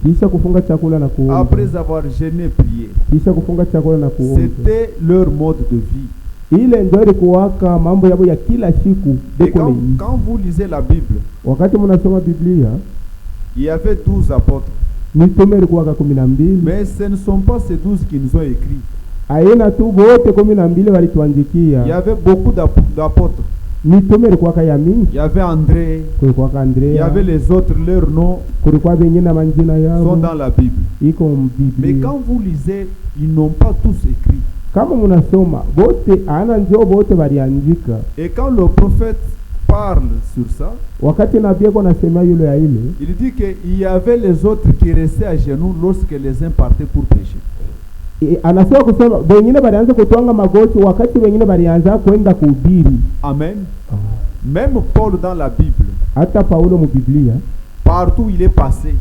Kisha kufunga chakula na kuomba. Après avoir jeûné, prié. Kisha kufunga chakula na kuomba. C'était leur mode de vie. Ile ndio ilikuwaka mambo yao ya kila siku. Et quand vous lisez la Bible, wakati mnasoma Biblia, il y avait 12 apôtres. Mitume ilikuwaka 12. Mais ce ne sont pas ces 12 qui nous ont écrit. Aina tu wote 12 walituandikia. Il y avait beaucoup d'apôtres. Mitume ilikuwaka ya mingi. Il y avait André. Kulikuwaka Andrea. Il y avait les autres, leurs noms kulikuwa wengine na majina yao sont dans la Bible. Iko Biblia. Mais quand vous lisez, ils n'ont pas tous écrit. Kama mnasoma wote ana ndio wote waliandika. Et quand le prophète parle sur ça, wakati nabii anasema yule ya ile, il dit que il y avait les autres qui restaient à genoux lorsque les uns partaient pour pécher. Anasema kusema wengine walianza kutwanga magoti wakati wengine walianza kwenda kuhubiri. Amen. Même Paul dans la Bible, hata Paulo mu Biblia, partout où il est passé,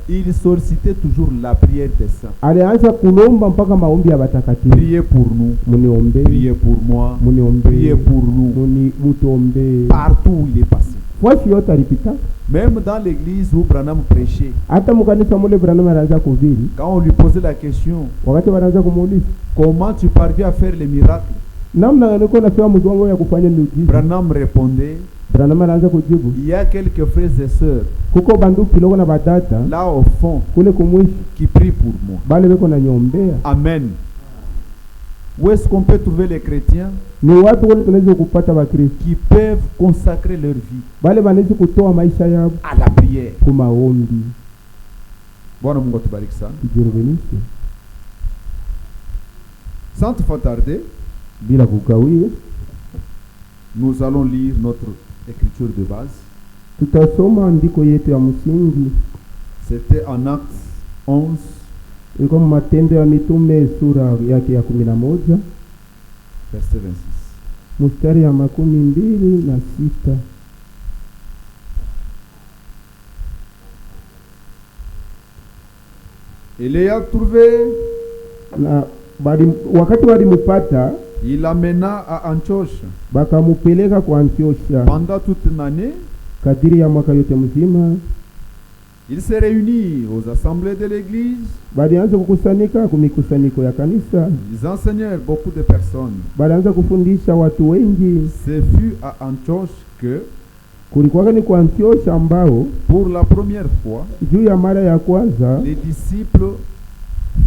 il sollicitait toujours la prière des saints. Alianza kulomba mpaka maombi ya watakatifu. Priez pour nous. Muniombe. Priez pour moi. Muniombe. Priez pour nous. Mutuombe. Partout où il est passé. Même dans l'église où Branham prêchait, quand on lui posait la question, comment tu parviens à faire les miracles, Branham répondait, il y a quelques frères et sœurs là au fond qui prient pour moi. Amen. Où est-ce qu'on peut trouver les chrétiens qui peuvent consacrer leur vie à la prière? Sans trop tarder, nous allons lire notre écriture de base. C'était en Actes 11. Matendo ya Mitume sura yake ya 11 verset 26. Mstari ya 26. Et l'ayant trouvé, wakati walimupata, il l'amena à Antioche. Bakamupeleka kwa Antiochia. Pendant toute une année, kadiri ya mwaka yote mzima, il s'est réuni aux assemblées de l'église. Balianza kukusanyika kumikusanyiko ya kanisa. Ils enseignèrent beaucoup de personnes. Balianza kufundisha watu wengi. Ce fut à Antioche que, kulikuwa ni kwa Antioche ambao, pour la première fois, juu ya mara ya kwanza, les disciples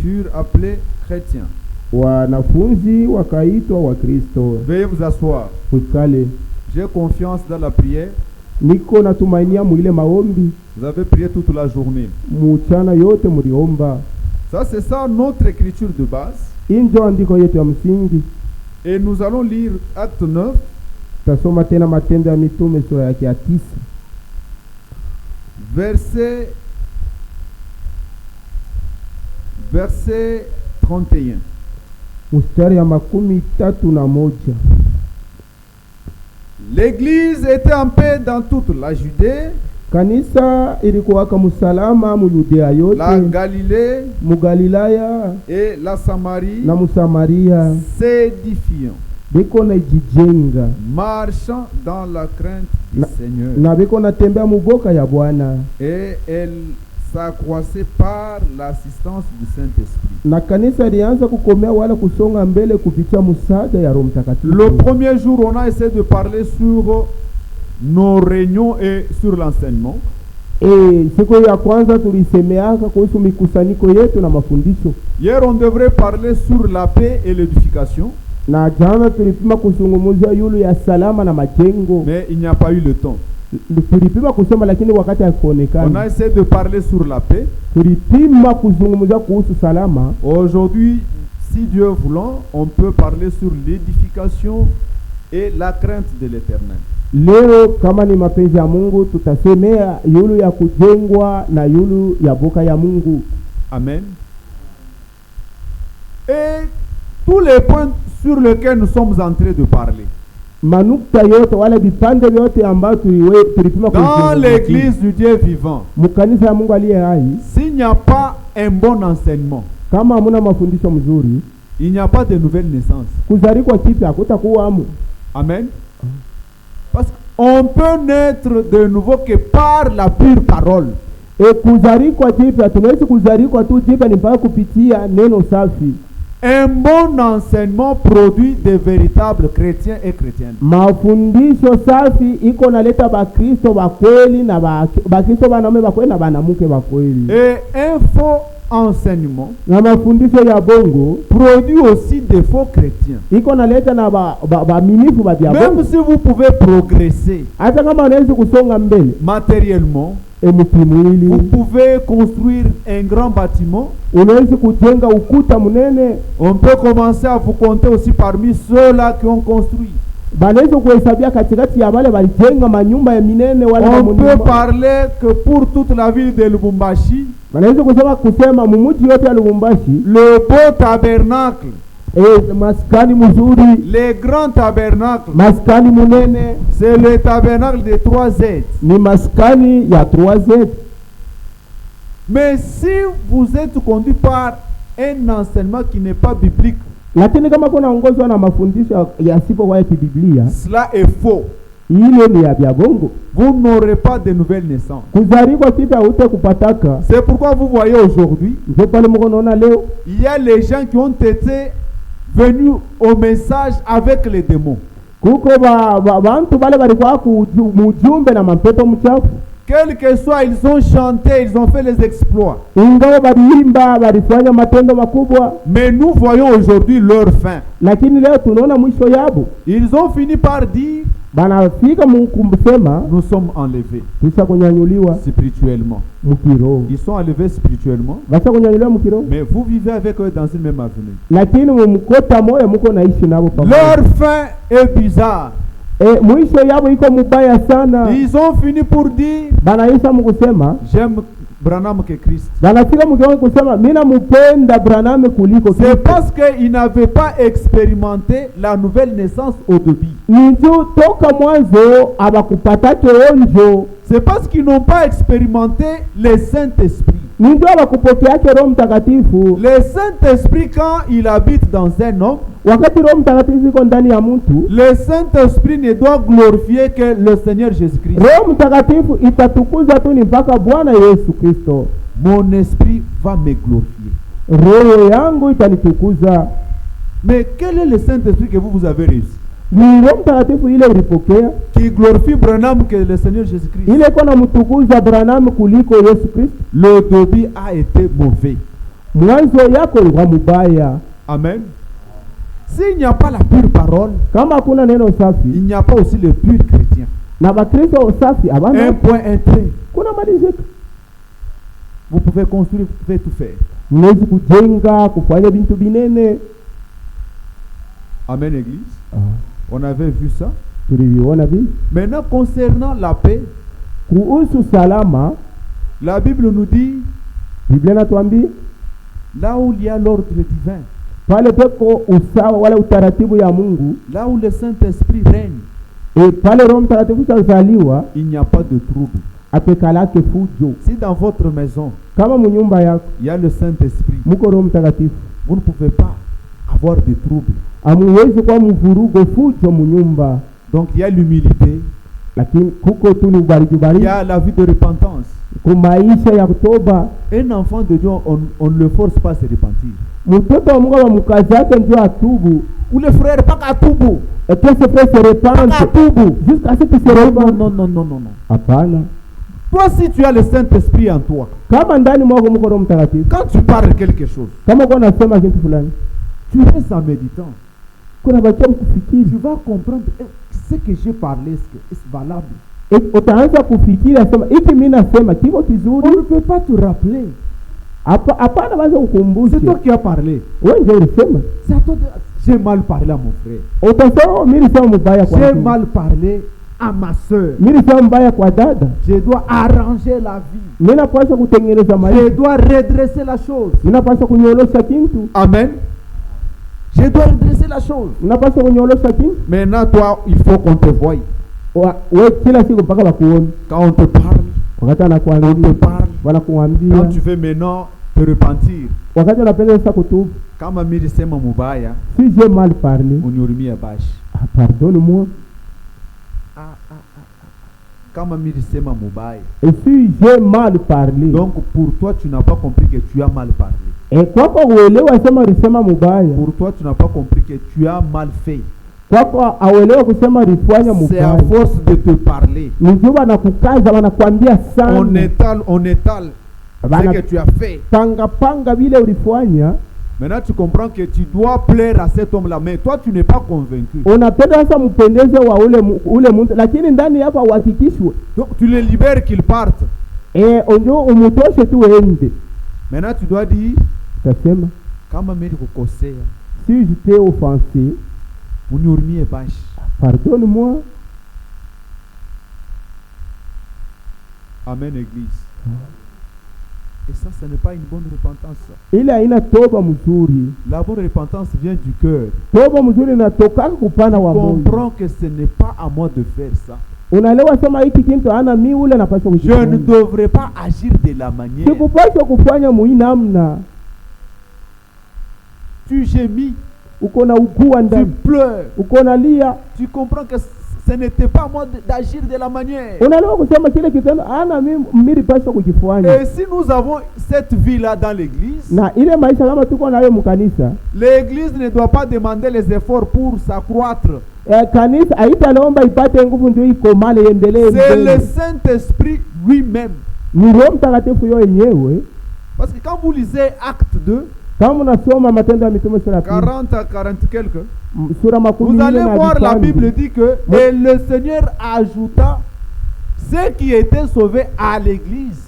furent appelés chrétiens. Wanafunzi wakaitwa wa Kristo. Veuillez vous asseoir. Ukale. J'ai confiance dans la prière. Niko natumainia mwile maombi. Vous avez prié toute la journée. Mchana yote mliomba. Ça c'est ça notre écriture de base. Injo andiko yetu ya msingi. Et nous allons lire Acte 9. Tasoma tena Matendo ya Mitume sura yake ya 9. Verset 31. Mstari ya 31. L'église était en paix dans toute la Judée, kanisa ilikuwa kama salama mu Yudea yote, la Galilée, mu Galilaya, et la Samarie, na mu Samaria, s'édifiant, beko na jijenga, marchant dans la crainte du Seigneur, na beko na tembea mu boka ya Bwana, et elle s'accroissait par l'assistance du Saint-Esprit. Na kanisa lianza kukomea wala kusonga mbele kupitia msaada ya Roho Mtakatifu. Le premier jour, on a essayé de parler sur nos réunions et sur l'enseignement. Siku ya kwanza tulisemeaka kuhusu mikusanyiko yetu na mafundisho. Hier, on devrait parler sur la paix et l'édification. Na jana tulipima kuzungumzia yule ya salama na majengo. Mais il n'y a pas eu le temps. Tulipima kusema lakini wakati hakuonekana. On a essayé de parler sur la paix. Tulipima kuzungumzia kuhusu salama. Aujourd'hui, si Dieu voulant, on peut parler sur l'édification et la crainte de l'Éternel. Leo kama ni mapenzi ya Mungu tutasemea yulu ya kujengwa na yulu ya boka ya Mungu. Amen. Et tous les points sur lesquels nous sommes en train de parler, manukta yote wala vipande vyote ambavyo tulipima dans l'église du Dieu vivant, mkanisa ya Mungu aliye hai, s'il n'y a pas un bon enseignement, kama hamuna mafundisho mzuri, il n'y a pas de nouvelle naissance. Kuzarikwa kipya kutakuwamo. Amen. Parce qu'on peut naître de nouveau que par la pure parole. Kuzarikwa jipya, tunaweza kuzarikwa tu jipya ni mpaka kupitia neno safi. Un bon enseignement produit des véritables chrétiens et chrétiennes. Mafundisho safi iko naleta bakristo bakweli na bakristo banaume bakweli na banamuke bakweli. Et un faux enseignement na mafundisho ya bongo produit aussi des faux chrétiens. Iko naleta na minifu ba bongo. Même si vous pouvez progresser hata kama unaweza kusonga mbele matériellement, vous pouvez construire un grand bâtiment. On peut commencer à vous compter aussi parmi ceux-là qui ont construit. On peut parler que pour toute la ville de Lubumbashi, le beau tabernacle, les grands tabernacles, c'est le tabernacle de 3Z. Mais si vous êtes conduit par un enseignement qui n'est pas biblique, cela est faux. Vous n'aurez pas de nouvelle naissance. C'est pourquoi vous voyez aujourd'hui, il y a les gens qui ont été venus au message avec les démons. Quel que soit, ils ont chanté, ils ont fait les exploits. Mais nous voyons aujourd'hui leur fin. Ils ont fini par dire, nous sommes enlevés spirituellement. Ils sont enlevés spirituellement, mais vous vivez avec eux dans une même avenue. Leur fin est bizarre. Ils ont fini pour dire, j'aime Branham que Christ. C'est parce qu'ils n'avaient pas expérimenté la nouvelle naissance au début. C'est parce qu'ils n'ont pas expérimenté le Saint-Esprit. Le Saint-Esprit, quand il habite dans un homme, le Saint-Esprit ne doit glorifier que le Seigneur Jésus-Christ. Mon esprit va me glorifier. Mais quel est le Saint-Esprit que vous avez reçu? Qui glorifie Branham que le Seigneur Jésus-Christ. Le début a été mauvais. Amen. S'il n'y a pas la pure parole, il n'y a pas aussi le pur chrétien. Un point, un trait. Vous pouvez construire, vous pouvez tout faire. Amen, Église. On avait vu ça. Maintenant, concernant la paix, la Bible nous dit, là où il y a l'ordre divin, là où le Saint-Esprit règne, il n'y a pas de trouble. Si dans votre maison, il y a le Saint-Esprit, vous ne pouvez pas avoir de trouble. Donc il y a l'humilité, il y a la vie de repentance. Un enfant de Dieu, on ne le force pas à se repentir. Ou le frère, pas qu'à tout. Et que ce frère se repente jusqu'à ce qu'il se repente. Non. Toi, si tu as le Saint-Esprit en toi, quand tu parles quelque chose, tu restes en méditant. Tu vas comprendre ce que j'ai parlé, est valable. On ne peut pas te rappeler. C'est toi qui as parlé. C'est à toi de... J'ai mal parlé à mon frère. J'ai mal parlé à ma soeur. Je dois arranger la vie. Je dois redresser la chose. Amen. Je dois redresser la chose. Maintenant, toi, il faut qu'on te voie. Quand on te parle, quand tu veux maintenant te repentir, kama milisema mubaya, si j'ai mal parlé, unihurumie bashi. Pardonne-moi. Et si j'ai mal parlé, donc pour toi tu n'as pas compris que tu as mal parlé. Et kwako uelewa sema risema mubaya. Pour toi tu n'as pas compris que tu as mal fait. Kwako auelewa kusema rifanya mubaya. C'est à force de te parler. Nijuba na kukaza wanakuambia sana. On étale ce que tu as fait. Panga vile ulifanya. Maintenant tu comprends que tu dois plaire à cet homme là, mais toi tu n'es pas convaincu. Unapenda sasa mpendeze wa ule mtu, lakini ndani hapa uhakikishwe. Donc tu le libères qu'il parte. Onjo umutoshe tu ende. Maintenant tu dois dire, tasema kama mimi kukosea, si je t'ai offensé, unihurumie basi. Pardonne-moi. Amen église. Et ça, ce n'est pas une bonne repentance. Ile haina toba mzuri. La bonne repentance vient du cœur. Toba mzuri inatoka kupana wa Mungu. Comprends que ce n'est pas à moi de faire ça. Unaelewa sema hiki kitu ana mimi ule napaswa kufanya. Je ne devrais pas agir de la manière. Sikupaswa kufanya muinamna. Tu gémis, uko na ukua ndani. Tu pleures, uko na lia. Tu comprends que ce n'était pas à moi d'agir de la manière. Unaelewa kusema kile kitendo ana mimi paswa kujifanya. Et si nous avons cette vie là dans l'église, na ile maisha kama tuko nayo mkanisa, l'église ne doit pas demander les efforts pour s'accroître. Kanisa haitanaomba ipate nguvu ndio ikomale iendelee. C'est le Saint-Esprit lui-même. Ni Roho Mtakatifu yeye yenyewe. Parce que quand vous lisez Acte 2, kama unasoma Matendo ya Mitume sura 40 à 40 quelques, vous allez voir la Bible dit que et le Seigneur ajouta ceux qui étaient sauvés à l'église.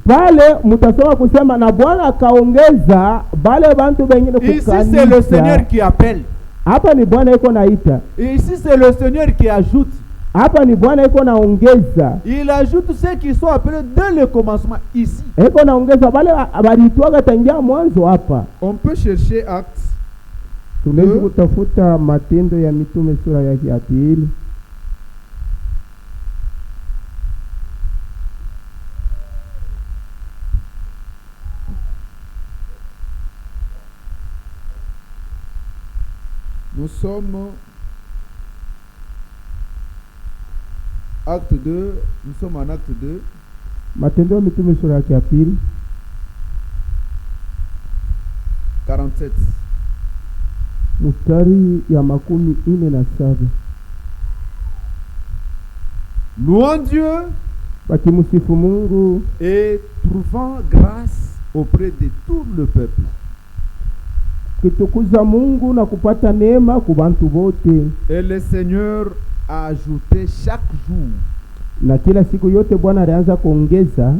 Pale mtasoma kusema na Bwana akaongeza bale bantu wengine kukanisa. Ici c'est le Seigneur qui appelle. Hapa ni Bwana yuko naita. Et ici c'est le Seigneur qui ajoute. Hapa ni Bwana yuko naongeza. Il ajoute ceux qui sont appelés dès le commencement ici. Yuko naongeza bale abalitoka tangia mwanzo hapa. On peut chercher Actes. Tunaweza kutafuta Matendo ya Mitume sura yake ya pili. Nous sommes Acte 2, nous sommes en Acte 2. Matendo ya Mitume sura yake ya pili 47. Mstari ya 47. Louant Dieu, bakimsifu Mungu et trouvant grâce auprès de tout le peuple. Kitukuza Mungu na kupata neema kwa bantu bote. Et le Seigneur a ajouté chaque jour. Na kila siku yote Bwana alianza kuongeza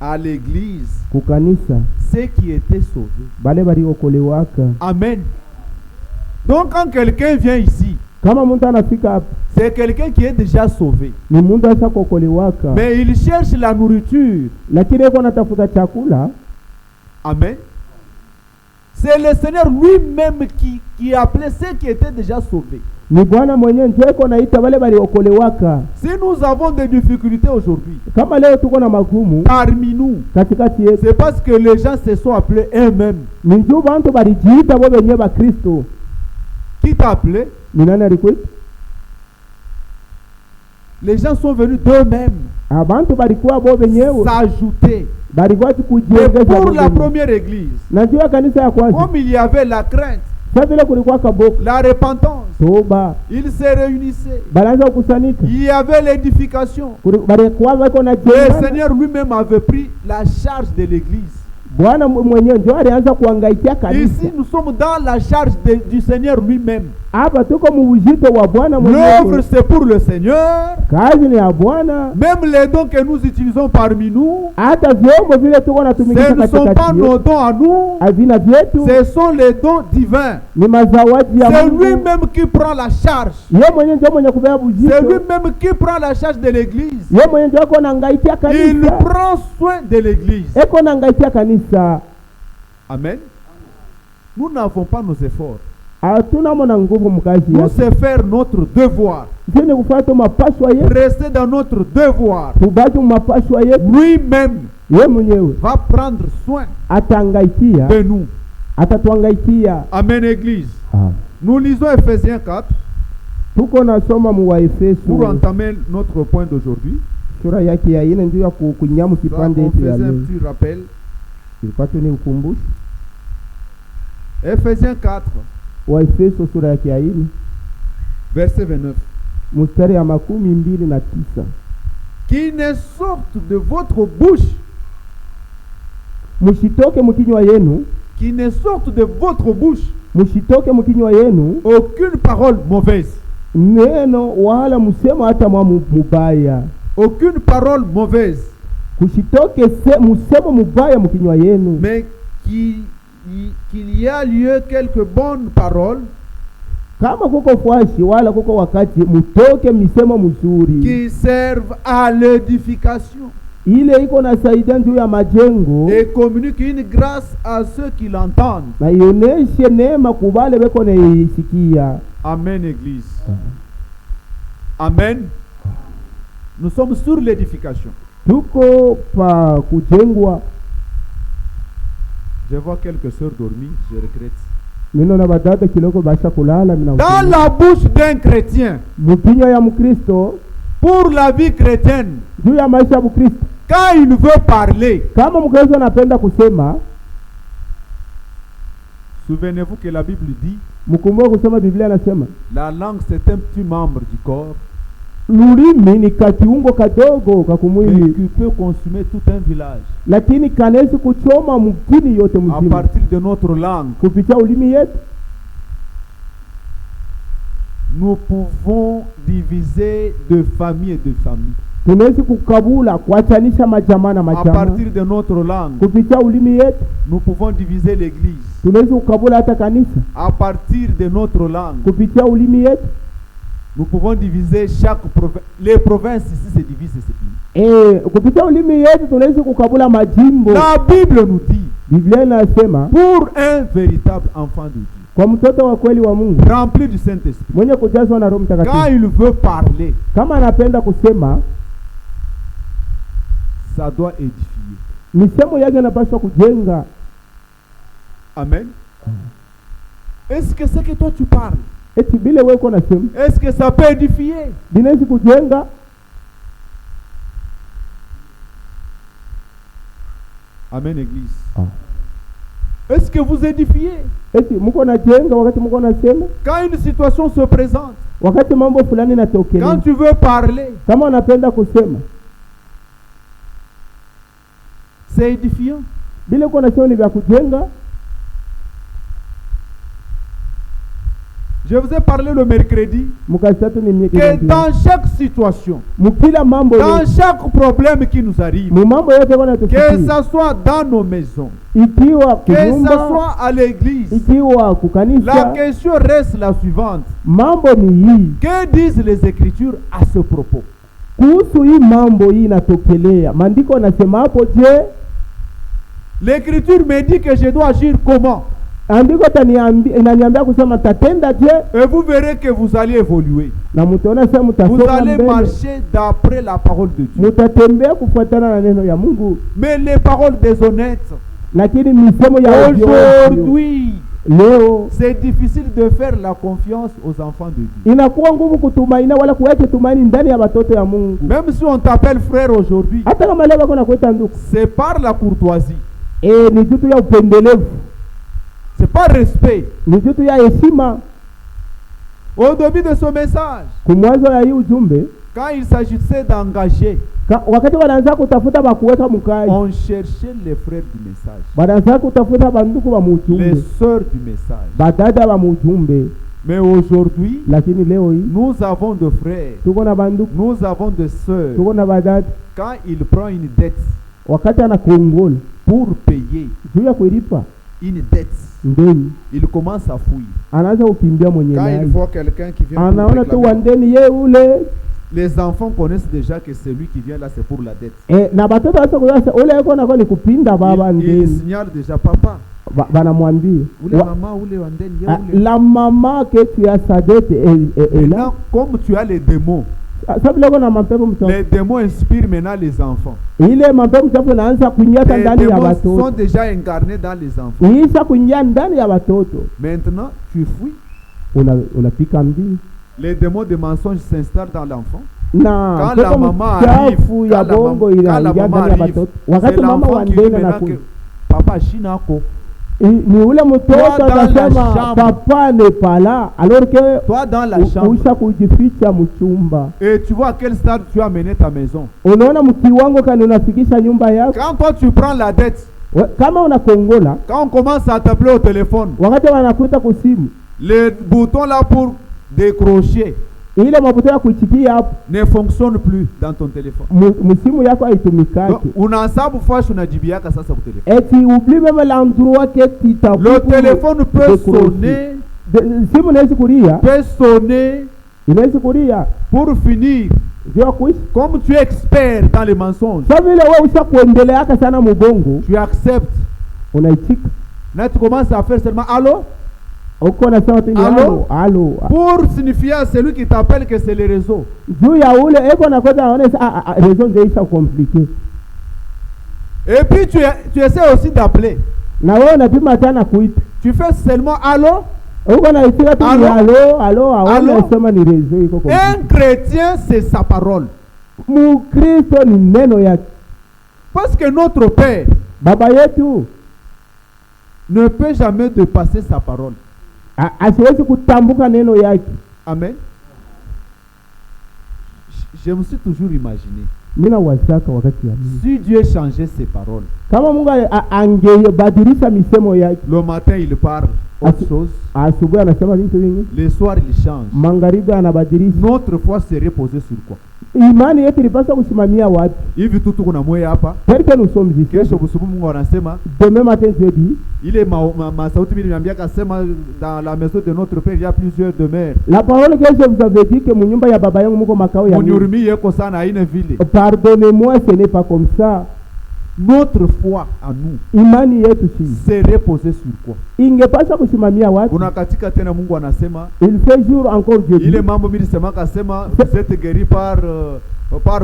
à l'église kukanisa ceux qui étaient sauvés. Bale baliokolewaka. Amen. Donc quand quelqu'un vient ici, kama mtu anafika hapa, c'est quelqu'un qui est déjà sauvé. Ni mtu ashakokolewaka. Mais il cherche la nourriture. Lakini yuko anatafuta chakula. Amen. C'est le Seigneur lui-même qui appelait ceux qui étaient déjà sauvés. Ni Bwana mwenyewe ndiye yuko naita wale baliokolewaka. Si nous avons des difficultés aujourd'hui, kama leo tuko na magumu parmi nous, katikati yetu, c'est parce que les gens se sont appelés eux-mêmes. Ni njoo bantu balijiita wao wenyewe ba Kristo. Qui t'a appelé? Ni nani alikuita? Les gens sont venus d'eux-mêmes. Abantu balikuwa wao wenyewe s'ajouter. Et pour la première église, comme il y avait la crainte, la repentance, ils se réunissaient, il y avait l'édification. Le Seigneur lui-même avait pris la charge de l'église. Ici nous sommes dans la charge du Seigneur lui-même. L'œuvre c'est pour le Seigneur. Même les dons que nous utilisons parmi nous, ce ne sont pas nos dons à nous, ce sont les dons divins. C'est lui-même qui prend la charge. C'est lui-même qui prend la charge de l'église. Il prend soin de l'église. Amen. Nous n'avons pas nos efforts. Nous c'est faire notre devoir. Rester dans notre devoir. Lui-même va prendre soin de nous. Amen église. Nous lisons Ephésiens 4 pour entamer notre point d'aujourd'hui. sura yake ya 4 ndio ya kunyamu kipande hicho ya leo. Un petit rappel. Ilikuwa tu ni ukumbusho. Ephésiens 4. Waefeso sura yake ya 4 verset 29. Mstari ya 29. Qui ne sorte de votre bouche. Mushitoke mkinywa yenu. Qui ne sorte de votre bouche. Mushitoke mkinywa yenu aucune parole mauvaise. Neno wala musemo hata mubaya. Aucune parole mauvaise. Kushitoke musemo mubaya mkinywa yenu. Mais qu'il y a lieu quelques bonnes paroles. Kama kuko fuashi wala kuko wakati mutoke misemo mzuri. Qui servent à l'édification. Ile iko na saidia juu ya majengo. Et communique une grâce à ceux qui l'entendent. Na ioneshe neema kubale beko na isikia. Amen église. Amen. Nous sommes sur l'édification. Tuko pa kujengwa. Je vois quelques sœurs dormir, je regrette. Dans la bouche d'un chrétien, pour la vie chrétienne, quand il veut parler, souvenez-vous que la Bible dit, la langue c'est un petit membre du corps, lulimi ni kakiungo kadogo kakumwili qui peut consumer tout un village. Lakini kanaweza kuchoma mkini yote mzima. À partir de notre langue, kupitia ulimi yetu nous pouvons diviser de famille et de famille. Tunaweza kukabula kuachanisha majamaa na majamaa. À partir de notre langue, kupitia ulimi yetu nous pouvons diviser l'église. Tunaweza kukabula hata kanisa. À partir de notre langue, kupitia ulimi yetu nous pouvons diviser chaque province. Les provinces ici se divisent, c'est fini. Kupitia ulimi yetu tunaweza kukabula majimbo. La Bible nous dit, Biblia inasema, pour un véritable enfant de Dieu, kwa mtoto wa kweli wa Mungu, rempli du Saint-Esprit, mwenye kujazwa na Roho Mtakatifu, quand il veut parler, kama anapenda kusema, ça doit édifier. Misemo yake inapaswa kujenga. Amen. Est-ce que c'est que toi tu parles? Est-ce que ça peut édifier? Amen église. Est-ce que vous édifiez? Quand une situation se présente, quand tu veux parler, c'est édifiant. Je vous ai parlé le mercredi que dans chaque situation, dans chaque problème qui nous arrive, que ce soit dans nos maisons, que ce soit à l'église, la question reste la suivante. Que disent les Écritures à ce propos? L'Écriture me dit que je dois agir comment? Et vous verrez que vous allez évoluer. Vous allez marcher d'après la parole de Dieu. Mais les paroles déshonnêtes, aujourd'hui, c'est difficile de faire la confiance aux enfants de Dieu. Même si on t'appelle frère aujourd'hui, c'est par la courtoisie. C'est pas respect. Au début de ce message, quand il s'agissait d'engager, on cherchait les frères du message, les sœurs du message. Mais aujourd'hui, nous avons de frères, nous avons de sœurs. Quand il prend une dette pour payer une dette, il commence à fuir. Quand il voit quelqu'un qui vient pour réclamer, les enfants connaissent déjà que celui qui vient là, c'est pour la dette. Il signale déjà papa. La maman que tu as sa dette est là. Comme tu as les démons, les démons inspirent maintenant les enfants. Les démons sont déjà incarnés dans les enfants. Maintenant, tu fuis. Les démons de mensonge s'installent dans l'enfant. Na quand la maman arrive, quand la maman arrive, c'est l'enfant qui dit maintenant que papa shinako. Ni ule mtoto anasema papa n'est pas là alors que toi dans la chambre usha kujificha mchumba. Et tu vois à quel stade tu as mené ta maison. Unaona mkiwango kana unafikisha nyumba yako. Quand toi tu prends la dette, kama unakongola, quand on commence à t'appeler au téléphone, wakati wanakuita kusimu, les boutons là pour décrocher ile mabuto ya kuitikia hapo ne fonctionne plus dans ton téléphone. Msimu yako haitumikaki. Unahesabu fois unajibiaka sasa kwa téléphone. Et tu oublies même l'endroit que tu t'as. Le téléphone peut sonner. Simu inaweza kulia. Peut sonner. Inaweza kulia. Pour finir, comme tu es expert dans les mensonges, sasa vile wewe ushakuendeleaka sana mubongo, tu acceptes. Unaitika. Là tu commences à faire seulement allô. Allô? Allô? Pour signifier à celui qui t'appelle que c'est le réseau. Et puis tu essaies aussi d'appeler. Tu fais seulement allô? Allô? Un chrétien, c'est sa parole. Parce que notre Père ne peut jamais dépasser sa parole. Amen. Je me suis toujours imaginé, si Dieu changeait ses paroles, le matin il parle autre chose, le soir il change, notre foi serait posée sur quoi? Imani yetu ilipaswa kusimamia wapi? Hivi tu tuko na moyo hapa. Perke nous sommes ici. Kesho busubu Mungu anasema, demain matin Dieu dit, ile sauti mimi niambia kasema dans la maison de notre père il y a plusieurs demeures. La parole que je vous avais dit que munyumba ya baba yangu muko makao ya. Munurumi yeko sana haina vile. Pardonnez-moi, ce n'est pas comme ça. Notre foi à nous, imani yetu si serait posée sur quoi? Ingepaswa kusimamia wapi? Kuna katika tena Mungu anasema, il fait jour encore Dieu dit, ile mambo mimi nisema kasema vous êtes guéris par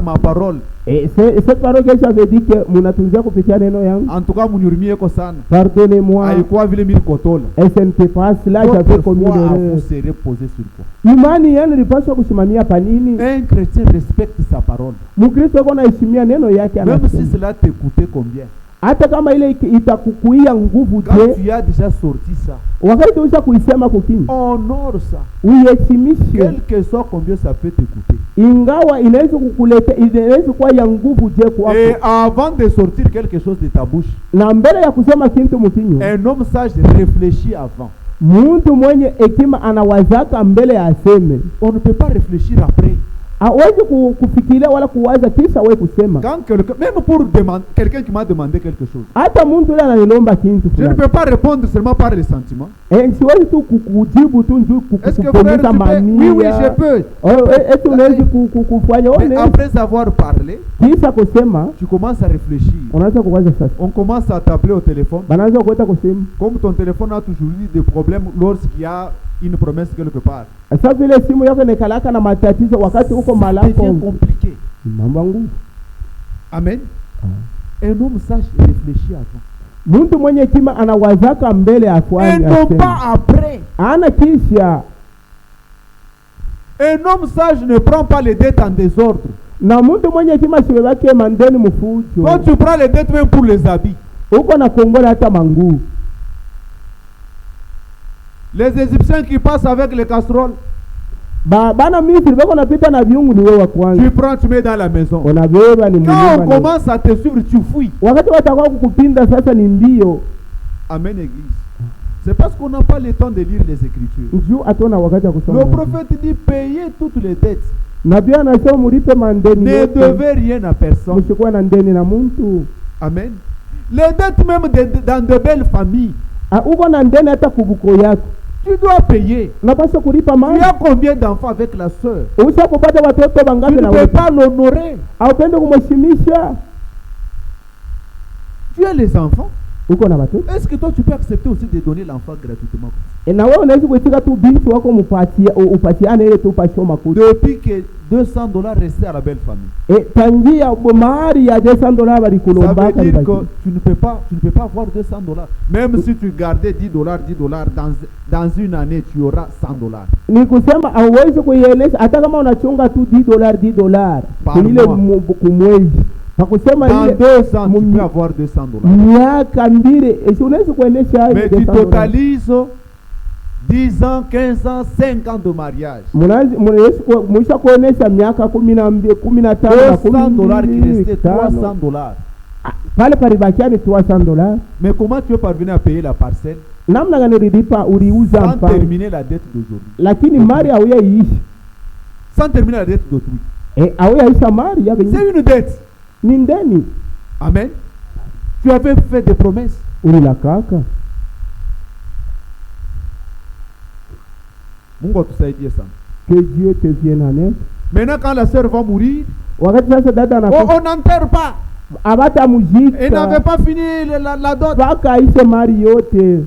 ma parole. Et cette parole que j'avais dit que munatunzia kupitia neno yangu. En tout cas munurumie ko sana. Pardonnez-moi. Haikuwa vile mimi kotola. Et ce n'était pas cela, j'avais commis l'erreur. Vous serez posé sur quoi? Imani yenu ilipaswa kusimamia panini? Un chrétien respecte sa parole. Mkristo yuko anaheshimia neno yake anasema. Même si cela te coûtait combien? Hata kama ile itakukuia nguvu je? Quand tu as déjà sorti ça, wakati usha kuisema kukini, honore ça. Uiheshimishe. Quel que soit combien ça peut te coûter. Ingawa inaweza kukuleta, inaweza kuwa ya nguvu je kwako. Et avant de sortir quelque chose de ta bouche, na mbele ya kusema kitu mkinywa, un homme sage réfléchit avant. Mtu mwenye hekima anawazaka mbele ya aseme. On ne peut pas réfléchir après. Hawezi kufikiria wala kuwaza kisha wewe kusema. Quand quelqu'un, même pour demander, quelqu'un qui m'a demandé quelque chose, hata mtu yule ananiomba kitu fulani, je ne peux pas répondre seulement par les sentiments. Siwezi tu kujibu tu ndio kukuponeza mania. Oui, je peux. Eti unaweza kufanya mais après avoir parlé, kisha kusema, tu commences à réfléchir. Unaanza kuwaza sasa. On commence à t'appeler au téléphone. Banaanza kuita kusema. Comme ton téléphone a toujours eu des problèmes lorsqu'il y a une promesse quelque part. Sasa vile simu yako inakalaka na matatizo wakati uko malako. C'est compliqué. Mambo ngumu. Amen. Un homme sage réfléchit avant. Mtu mwenye hekima anawazaka mbele afanye. Et non pas après. Ana kisha. Un homme sage ne prend pas les dettes en désordre. Na mtu mwenye hekima sibebake mandeni mfujo. Quand tu prends les dettes même pour les habits. Uko na kongola hata mangu. Les Égyptiens qui passent avec les casseroles. Bana Misri bako napita na viungu ni wewe kwanza. Tu prends, tu mets dans la maison. Unabeba ni Quand on commence à te suivre, tu fuis. Wakati watakuwa kukupinda sasa ni mbio. Amen église. C'est parce qu'on n'a pas le temps de lire les écritures. Njoo atona wakati wa kusoma. Le prophète dit payez toutes les dettes. Nabii anasema mlipe mandeni. Ne devez rien à personne. Msikuwa na ndeni na mtu. Amen. Les dettes même dans de belles familles. Uko na ndeni hata kubuko yako. Tu dois payer. Unapaswa kulipa mali. Tu as combien d'enfants avec la sœur? Ushakupata watoto bangapi na wewe? Tu ne peux pas l'honorer. Haupende kumheshimisha. Tu as les enfants. Uko na watoto? Est-ce que toi tu peux accepter aussi de donner l'enfant gratuitement? Na wewe unaweza kuitika tu binti wako upatiane ile tu pasho makuta. Depuis que $200 restent à la belle famille. Tangia mahari ya $200 bali kulomba. Ça veut dire que tu ne peux pas avoir $200. Même si tu gardais $10 dans une année, tu auras $100. Ni kusema hauwezi kuieleza hata kama unachunga tu $10 ile kumwezi. Pakusema ile dans 2 ans tu peux avoir $200. Miaka mbili unaweza kuendesha hayo. Mais tu totalises 10 ans, 15 ans, 5 ans de mariage. Mwisha kuonesha miaka 12, 15 na $200 qui restait $300. Pale palibakia ni $300. Mais comment tu veux parvenir à payer la parcelle? Namna gani ulipa uliuza sans terminer la dette d'aujourd'hui? Lakini mali hauyaisha. Sans terminer la dette d'autrui. Hauyaisha mali ya c'est une dette. Ni ndeni. Amen. Tu avais fait des promesses. Ulilakaka. Mungu atusaidie sana. Que Dieu te vienne en aide. Maintenant quand la sœur va mourir, wakati sasa dada anakufa, on n'enterre pas. Abata muzika. Elle n'avait pas fini la dot. Paka aishe mali yote.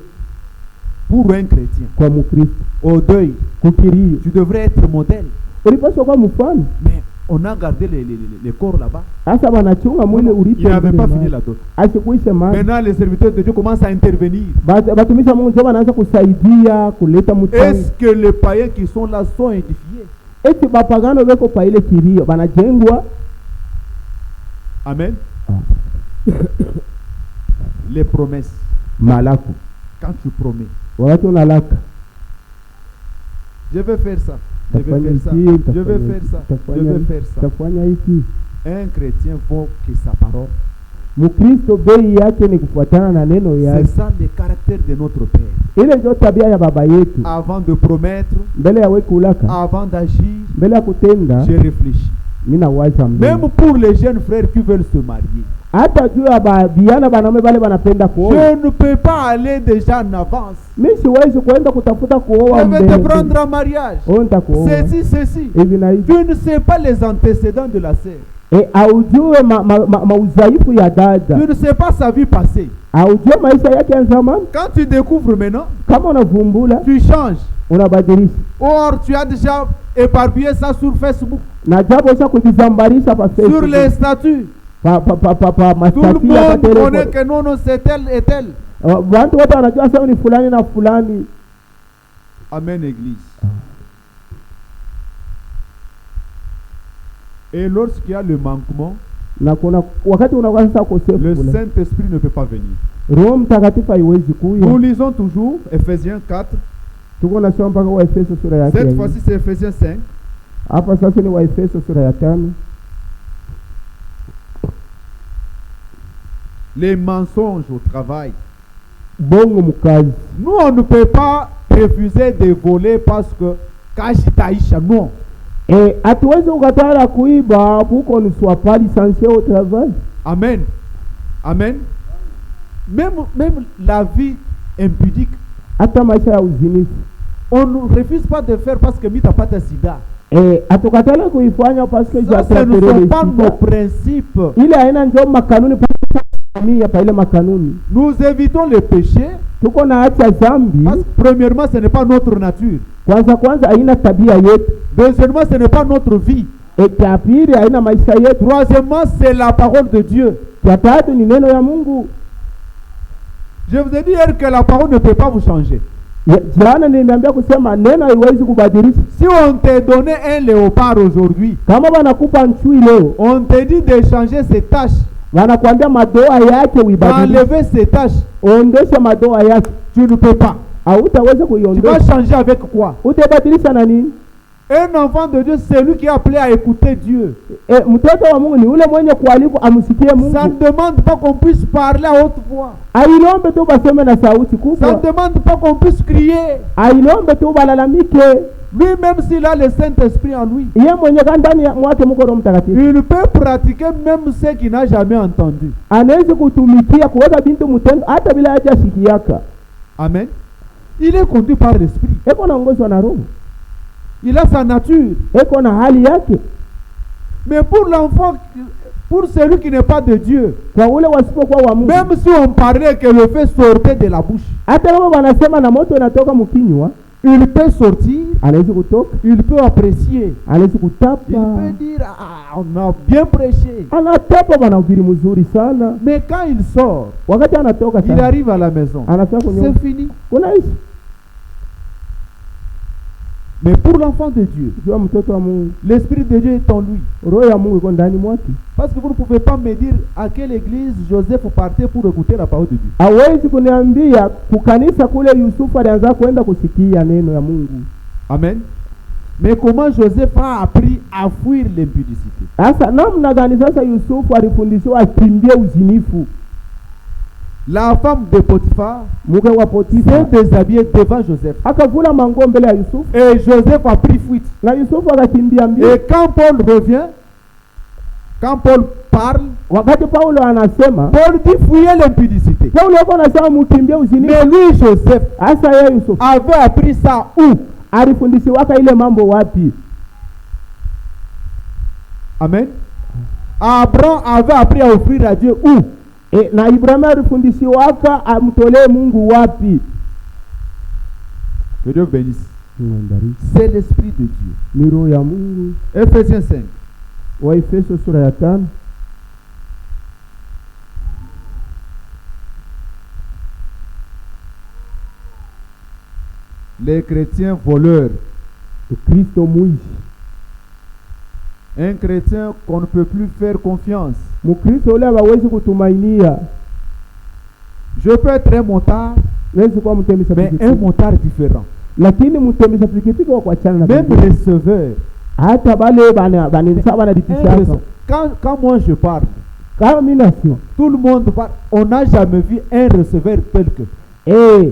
Pour un chrétien, kwa Mkristo, au deuil, kukirio, tu devrais être modèle. Ulipaswa kwa mfano. Mais on a gardé les corps là-bas. Asa wanachunga mwili ulipo. Il n'avait pas fini la dot. Asikuishe mali. Maintenant les serviteurs de Dieu commencent à intervenir. Batumisha Mungu ndio wanaanza kusaidia kuleta mchango. Est-ce que les païens qui sont là sont édifiés? Eti bapagano weko pa ile kilio banajengwa. Amen. Les promesses. Malaku. Quand tu promets. Wakati unalaka. Je vais faire ça. Je vais faire ça. Je vais faire ça. Je vais faire ça. Tafanya hiki. Un chrétien faut que sa parole. Mkristo bei yake ni kufuatana na neno yake. C'est ça le caractère de notre Père. Ile ndio tabia ya baba yetu. Avant de promettre, mbele ya kulaka, avant d'agir, mbele ya kutenda, j'ai réfléchi. Mina waza mbele. Même pour les jeunes frères qui veulent se marier. Hata juu ya biana banaume bale banapenda kuoa. Je ne peux pas aller déjà en avance. Mimi siwezi kwenda kutafuta kuoa mbele. Je vais te prendre en mariage. Ceci. Tu ne sais pas les antécédents de la sœur. Aujue mauzaifu ya dada. Tu ne sais pas sa vie passée. Aujue maisha yake ya zamani. Quand tu découvres maintenant, kama unavumbula, tu changes. Unabadilisha. Or tu as déjà éparpillé ça sur Facebook. Na japo sha kujizambarisha pa Facebook. Sur les statuts. Tout le monde connaît que non, c'est tel et tel. Watu wote wanajua sasa ni fulani na fulani. Amen, église. Et lorsqu'il y a le manquement, le Saint-Esprit ne peut pas venir. Nous lisons toujours Ephésiens 4. Cette fois-ci c'est Ephésiens 5. Les mensonges au travail. Nous on ne peut pas refuser de voler parce que kajitaisha non. Et hatuwezi ukatala kuiba puko ne soit pas licencié au travail. Amen. Amen. Même la vie impudique. Hata maisha ya uzinifu. On ne refuse pas de faire parce que mitapata sida. Atukatala kuifanya parce que ça ne sont pas nos principes. Ile haina ndio makanuni pa ile makanuni. Nous évitons le péché. Tuko na acha zambi. Parce que premièrement ce n'est pas notre nature. Kwanza haina tabia yetu. Deuxièmement ce n'est pas notre vie. Et pili haina maisha yetu. Troisièmement c'est la parole de Dieu. Tatu ni neno ya Mungu. Je vous ai dit hier que la parole ne peut pas vous changer. Jana nimeambia kusema neno haiwezi kubadilisha. Si on te donnait un léopard aujourd'hui, kama wanakupa nchui leo, on te dit de changer ses taches. Wanakuambia madoa yake uibadilishe. Enlever ses taches. Ondosha madoa yake. Tu ne peux pas. Hautaweza kuiondosha. Tu vas changer avec quoi? Utabadilisha na nini? Un enfant de Dieu, c'est lui qui est appelé à écouter Dieu. Mtoto wa Mungu ni ule mwenye kualikwa amsikie Mungu. Ça ne demande pas qu'on puisse parler à haute voix. Ailombe tu baseme na sauti kubwa. Ça ne demande pas qu'on puisse crier. Ailombe tu balalamike. Lui-même s'il a le Saint-Esprit en lui, yeye mwenye ndani mwake mko Roho Mtakatifu. Il peut pratiquer même ce qu'il n'a jamais entendu. Anaweza kutumikia kuweka bintu mtendo hata bila hajasikiaka. Amen. Il est conduit par l'Esprit. Eko naongozwa na Roho. Il a sa nature. Eko na hali yake. Mais pour l'enfant Pour celui qui n'est pas de Dieu, kwa ule wasipokuwa wa Mungu, même si on parlait que le feu sortait de la bouche, hata kama wanasema na moto unatoka mkinywa, il peut sortir, anaweza kutoka, il peut apprécier, anaweza kutapa, il peut dire ah, on a bien prêché, anatapa banahubiri mzuri sana. mais quand il sort, wakati anatoka il arrive à la maison, c'est fini. Kunaishi. Mais pour l'enfant de Dieu, l'Esprit de Dieu est en lui. Parce que vous ne pouvez pas me dire à quelle église Joseph partait pour écouter la parole de Dieu. Amen. Mais comment Joseph a appris à fuir l'impudicité? La femme de Potiphar s'est déshabillée devant Joseph. Et Joseph a pris fuite. Et quand Paul revient, quand Paul parle, Paul dit fuyez l'impudicité. Mais lui, Joseph, avait appris ça où? Amen. Abraham avait appris à offrir à Dieu où? Na Ibrahim alifundishiwaka amtolee Mungu wapi? Que Dieu bénisse. C'est l'Esprit de Dieu. Ni roho ya Mungu. Ephésiens 5. Waefeso sura ya 5. Les chrétiens voleurs. Kristo mwizi. Un chrétien qu'on ne peut plus faire confiance. Je peux être un motard, mais un motard différent. Même receveur. Quand moi je parle, tout le monde parle. On n'a jamais vu un receveur tel que. Même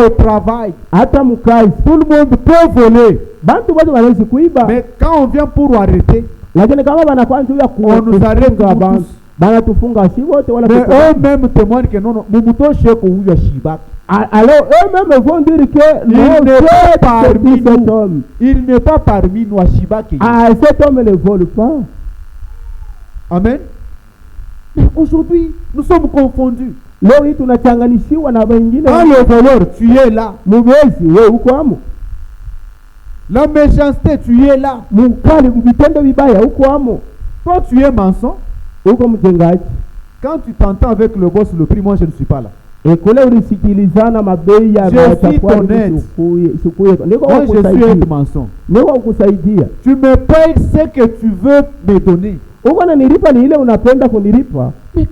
au travail, tout le monde peut voler. Mais quand on vient pour arrêter, on nous arrête tous. Mais eux-mêmes témoignent que non, alors eux-mêmes vont dire que il n'est pas parmi nous à Shibaki. Cet homme ne vole pas. Amen. Mais aujourd'hui, nous sommes confondus. Quand le voleur, tu es là. La méchanceté, tu es là. Toi, tu es mensonge. Quand tu t'entends avec le boss, le prix, moi je ne suis pas là. Je suis honnête. Moi je suis un mensonge. Tu me payes ce que tu veux me donner. Mais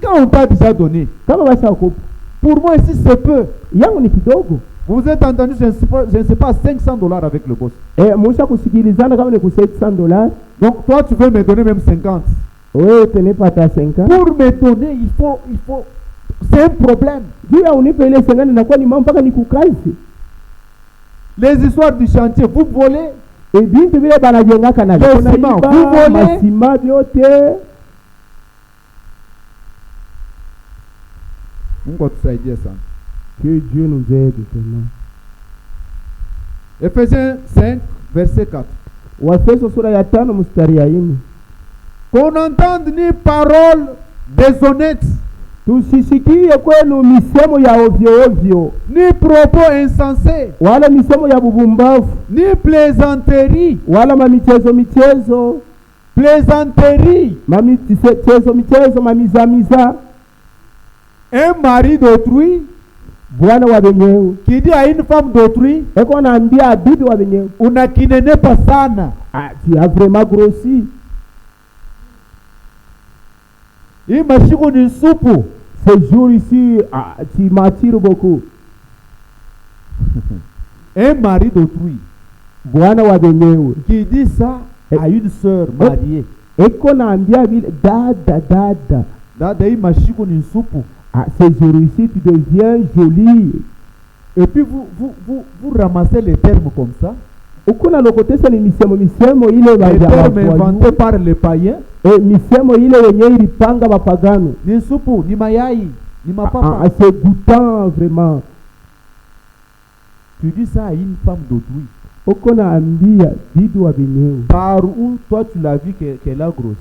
quand on t'a déjà donné, pour moi ici c'est peu. Vous êtes entendu, je ne sais pas, $500 avec le boss. Donc toi tu veux me donner même 50. Pour me donner, il faut, c'est un problème. Les histoires du chantier, vous volez. Les ciments, vous volez. Que Dieu nous aide tellement. Ephésiens 5, verset 4. Qu'on n'entende ni parole déshonnête, ni propos insensés, ni plaisanterie, un mari d'autrui qui dit à une femme d'autrui, unakinene pas sana. Tu as vraiment grossi. Ce jour ici, tu m'attires beaucoup. Un mari d'autrui qui dit ça à une sœur mariée. Ce jour ici, tu deviens jolie. Et puis vous ramassez les termes comme ça. Les termes inventés par les païens. Ni supu, ni mayai, ni mapapa. C'est goûtant vraiment. Tu dis ça à une femme d'autrui. Par où toi tu l'as vu qu'elle a grossi?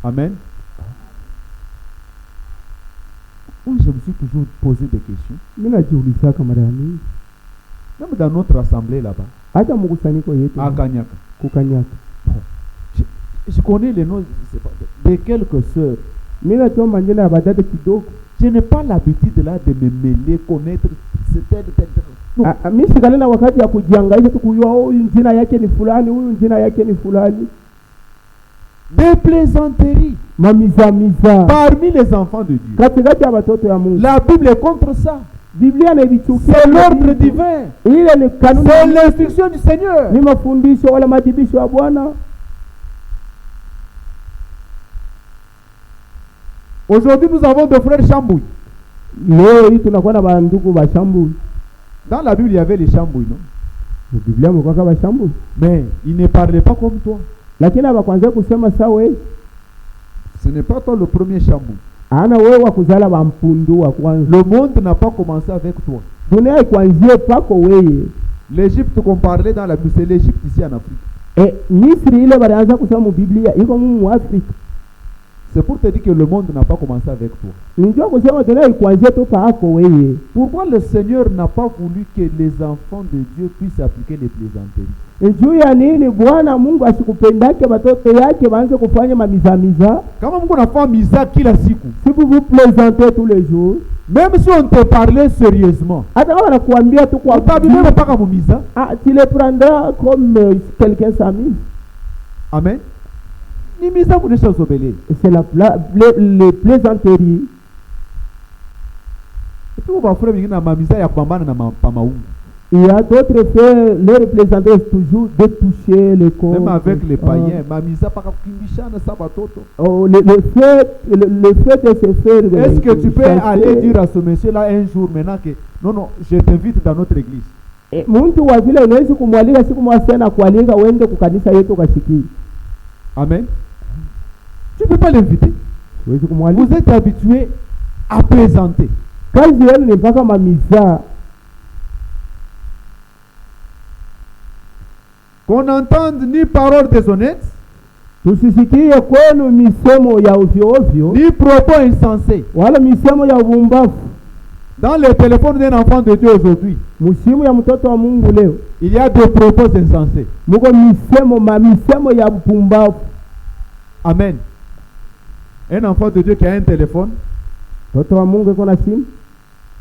Amen. Moi, je me suis toujours posé des questions. Même dans notre assemblée là-bas. À Kanyaka. Je connais les noms de quelques sœurs. Je n'ai pas l'habitude là de me mêler, connaître tel. Des plaisanteries parmi les enfants de Dieu. La Bible est contre ça. C'est l'ordre divin. C'est l'instruction du Seigneur. Aujourd'hui, nous avons deux frères Chambouille. Dans la Bible, il y avait les Chambouilles, non? Mais ils ne parlaient pas comme toi. Ce n'est pas toi le premier Chambouille. Le monde n'a pas commencé avec toi. L'Égypte qu'on parlait dans la Bible, c'est l'Égypte ici en Afrique. C'est pour te dire que le monde n'a pas commencé avec toi. Pourquoi le Seigneur n'a pas voulu que les enfants de Dieu puissent appliquer les plaisanteries? Kama Mungu anafanya miza kila siku. Si vous vous plaisantez tous les jours, même si on te parlait sérieusement, tu les prendras comme quelqu'un s'amuse. Amen. C'est les plaisanteries. Il y a d'autres faits, les plaisanteries toujours de toucher les corps. Même avec les païens, le fait de se faire. Est-ce que tu peux aller dire à ce monsieur-là un jour maintenant que non, je t'invite dans notre église? Amen. Tu ne peux pas l'inviter. Vous êtes habitué à plaisanter. Qu'on n'entende ni paroles déshonnêtes, ni propos insensés. Dans le téléphone d'un enfant de Dieu aujourd'hui, il y a des propos insensés. Amen. Un enfant de Dieu qui a un téléphone. Maintenant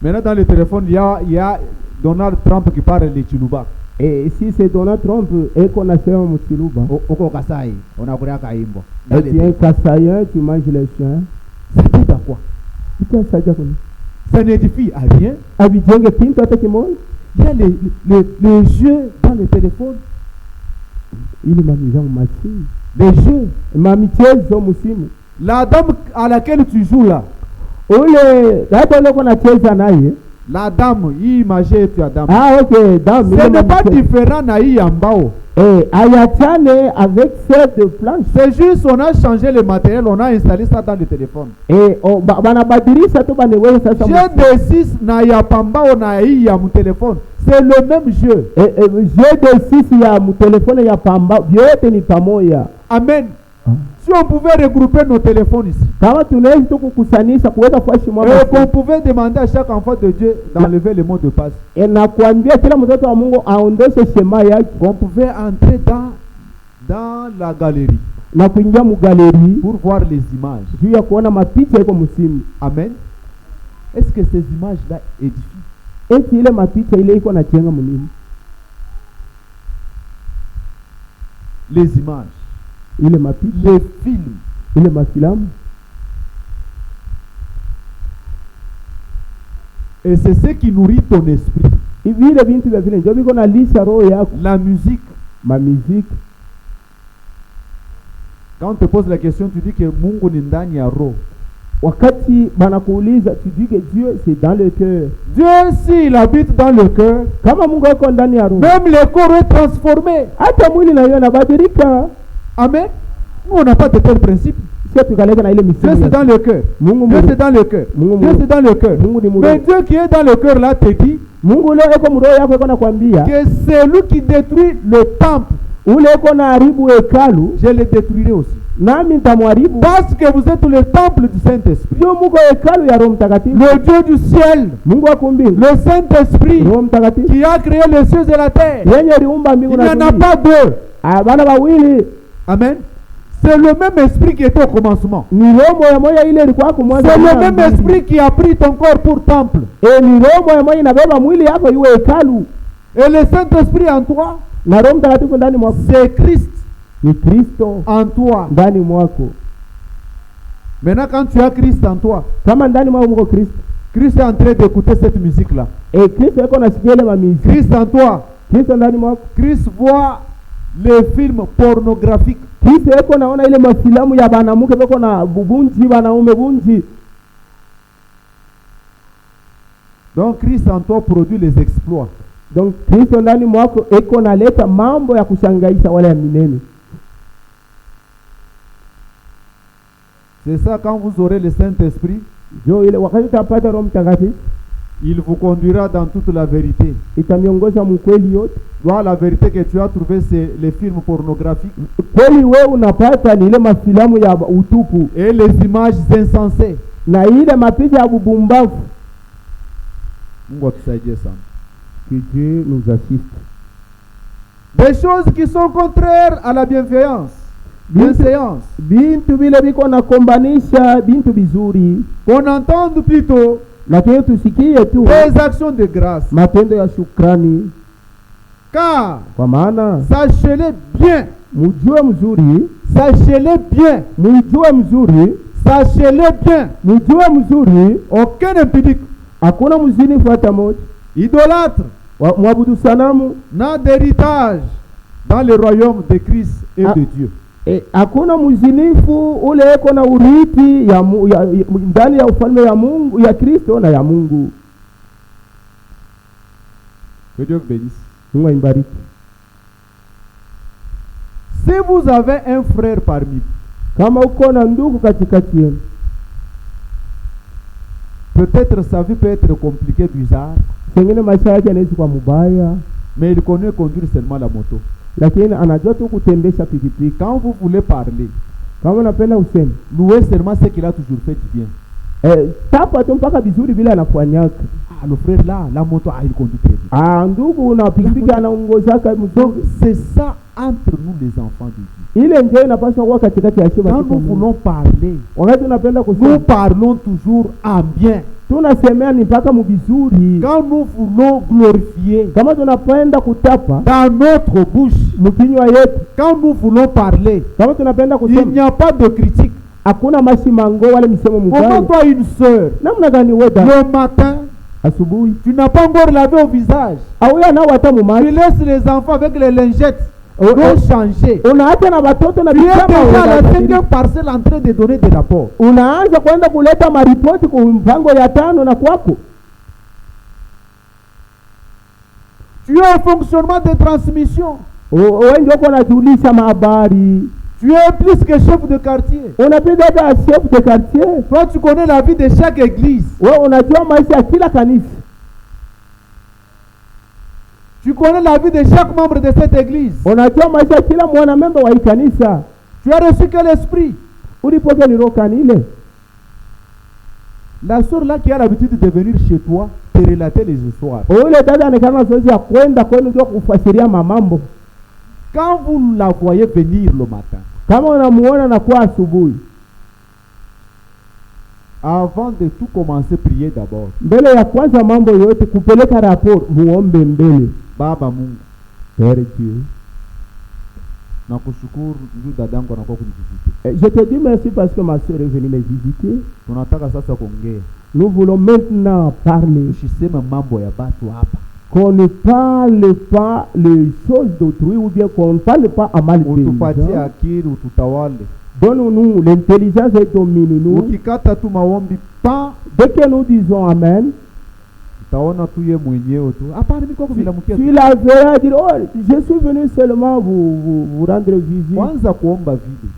dans le téléphone, il y a Donald Trump qui parle de Chiluba. Et si c'est Donald Trump et qu'on a fait un Chiluba, et tu es un Kassaïen, tu manges les chiens. Ça dit à quoi? Ça n'édifie à rien. Il y a les jeux dans le téléphone. Les jeux. La dame à laquelle tu joues là. La dame, imagine tu as dame. Ah ok, dame. Ce n'est pas différent naï ambao. Avec cette planche. C'est juste on a changé le matériel, on a installé ça dans le téléphone. J'ai des 6 na ya pambao naï ya mon téléphone. C'est le même jeu. J'ai des 6 ya mon téléphone ya pambao. Amen. Si on pouvait regrouper nos téléphones ici, et qu'on pouvait demander à chaque enfant de Dieu d'enlever le mot de passe, qu'on pouvait entrer dans la galerie pour voir les images. Amen. Est-ce que ces images-là édifient? Les images, les films, et c'est ce qui nourrit ton esprit. La musique. Ma musique. Quand on te pose la question, tu dis que Mungu ni ndani ya roho. Wakati banakuuliza, tu dis que Dieu c'est dans le cœur. Dieu s'il habite dans le cœur, même le corps est transformé. Amen. Nous on n'a pas de tel principe. Dieu c'est dans le cœur. Dieu c'est dans le cœur. Dieu c'est dans le cœur. Mais Dieu qui est dans le cœur là te dit que c'est lui qui détruit le temple. Je le détruirai aussi. Parce que vous êtes le temple du Saint-Esprit. Le Dieu du ciel, le Saint-Esprit qui a créé les cieux et la terre. Il n'y en a pas deux. Amen. C'est le même esprit qui était au commencement. C'est le même esprit qui a pris ton corps pour temple. Et le Saint-Esprit en toi, c'est Christ en toi. Maintenant, quand tu as Christ en toi, Christ est en train d'écouter cette musique-là. Christ en toi, Christ voit les films pornographiques. Donc Christ en toi produit les exploits. Donc Kristo ndani mwako eko naleta mambo ya kushangaisha wale ya minene. C'est ça, quand vous aurez le Saint-Esprit, il vous conduira dans toute la vérité. La vérité que tu as trouvée, c'est les films pornographiques et les images insensées. Que Dieu nous assiste. Des choses qui sont contraires à la bienveillance. Bintu vile biko na kombanisha bintu bizuri. Qu'on entende plutôt lakini tusikie tu des actions de grâce. Matendo ya shukrani. Car kwa maana sachez-le bien, mujue mzuri, sachez-le bien, mujue mzuri, sachez-le bien, mujue mzuri, aucun impudique, hakuna mzinifu hata moja, idolâtre, mwabudu sanamu, n'a d'héritage dans le royaume de Christ et de Dieu. Hakuna mzinifu ule eko na urithi ndani ya ufalme ya Mungu, ya Kristo na ya Mungu. Que Dieu vous bénisse. Mungu imbariki. Si vous avez un frère parmi vous, kama uko na ndugu katikati yenu, peut-être sa vie peut être compliquée, bizarre, pengine maisha yake yanaweza kuwa mubaya, mais il connaît conduire seulement la moto. Lakini anajua tu kutembesha pikipiki. Quand vous voulez parler, kama unapenda useme, louez seulement ce qu'il a toujours fait du bien. Tapa tu mpaka vizuri bila anafanyaka. Le frère là, la moto, il conduit très bien. Ndugu na pikipiki anaongozaka mzuri. C'est ça entre nous les enfants de Dieu. Ile ndio inapaswa kuwa katikati ya shida. Quand nous voulons parler, wakati tunapenda kusema, nous parlons toujours en bien. Tunasemea ni mpaka mubizuri. Quand nous voulons glorifier, kama tunapenda kutapa dans notre bouche, mkinywa yetu, quand nous voulons parler, kama tunapenda kusema, il n'y a pas de critique. Hakuna masimango wala misemo mubaya. Comment toi une sœur, namna gani wewe le matin, asubuhi, tu n'as pas encore lavé au visage, tu laisses les enfants avec les lingettes pour changer. Unaacha na watoto na bijama la 5e parcelle en train de donner des rapports. Unaanza kwenda kuleta maripoti kwa mpango ya 5 na kwako. Tu as un fonctionnement de transmission. Wewe ndio unajulisha habari. Tu es plus que chef de quartier. Unapenda hata chef de quartier. Toi tu connais la vie de chaque église. Wewe unajua maisha ya kila kanisa. Tu connais la vie de chaque membre de cette église. Unajua maisha ya kila mwanamemba wa kanisa. Tu as reçu quel esprit? Ulipokea ni roho kanile. La sœur là qui a l'habitude de venir chez toi te relater les histoires. Ule dada anekana zoezi ya kwenda kwenu ndio kufasiria mamambo. Quand vous la voyez venir le matin, kama unamuona na kwa asubuhi, avant de tout commencer, priez d'abord. Mbele ya kwanza mambo yote kupeleka rapport, muombe mbele. Baba Mungu, Père Dieu, nakushukuru ndio dadangu anakuwa kunivisiter. Je te dis merci parce que ma sœur est venue me visiter. Tunataka sasa kuongea. Nous voulons maintenant parler. Usiseme mambo ya batu hapa. Qu'on ne parle pas les choses d'autrui ou bien qu'on ne parle pas à mal des gens. Utupatie akili ututawale. Donne-nous l'intelligence et domine-nous. Ukikata tu maombi pa, dès que nous disons amen, utaona tu yeye mwenyewe tu. Hapana mimi kwa kuvilamukia. Tu la verras dire oh, je suis venu seulement vous rendre visite. Kwanza kuomba vile.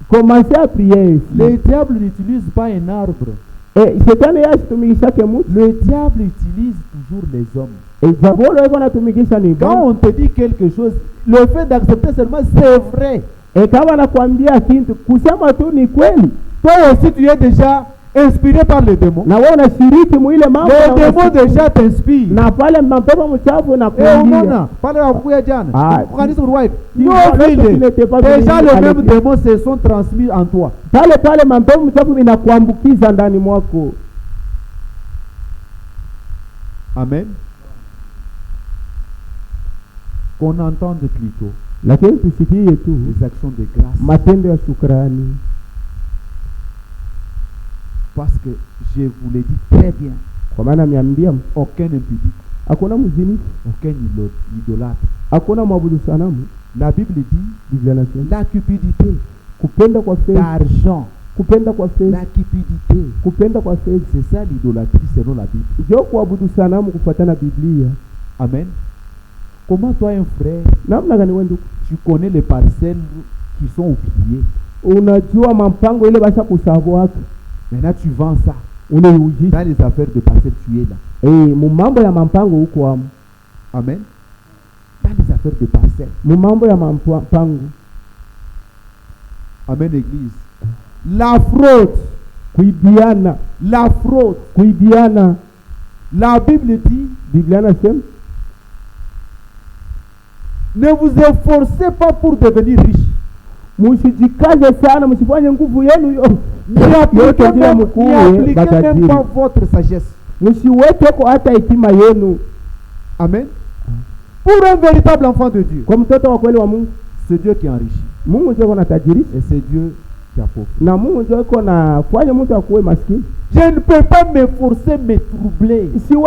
Commencez à prier. Le diable n'utilise pas un arbre. Le diable utilise toujours les hommes. Quand on te dit quelque chose, le fait d'accepter seulement, c'est vrai. Toi aussi, tu es déjà inspiré par les démons. Les démons déjà t'inspirent. Déjà les mêmes démons se sont transmis en toi. Amen. Qu'on entende plutôt les actions de grâce. Parce que je vous l'ai dit très bien. Aucun impudique. Aucun idolâtre. La Bible dit la cupidité, l'argent, la cupidité, c'est ça l'idolâtrie selon la Bible. Amen. Comment toi un frère, tu connais les parcelles qui sont oubliées. Maintenant tu vends ça. Dans les affaires de parcelles, tu es là. Amen. Dans les affaires de parcelles. Amen, Église. La fraude. La fraude. La Bible dit, ne vous efforcez pas pour devenir riche. N'appliquez même pas votre sagesse. Amen. Pour un véritable enfant de Dieu, c'est Dieu qui enrichit. Et c'est Dieu qui apporte. Je ne peux pas m'efforcer, me troubler. On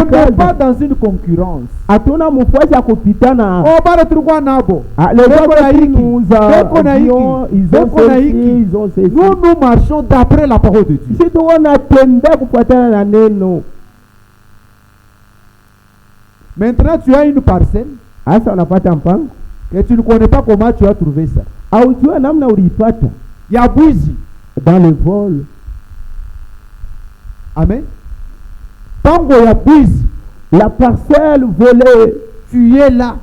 n'est pas dans une concurrence. On va retrouver un abo. Nous marchons d'après la parole de Dieu. Maintenant, tu as une parcelle et tu ne connais pas comment tu as trouvé ça. Il y a Bouizi dans le vol. Amen. Tango ya Bouizi, la parcelle volée, tu es là.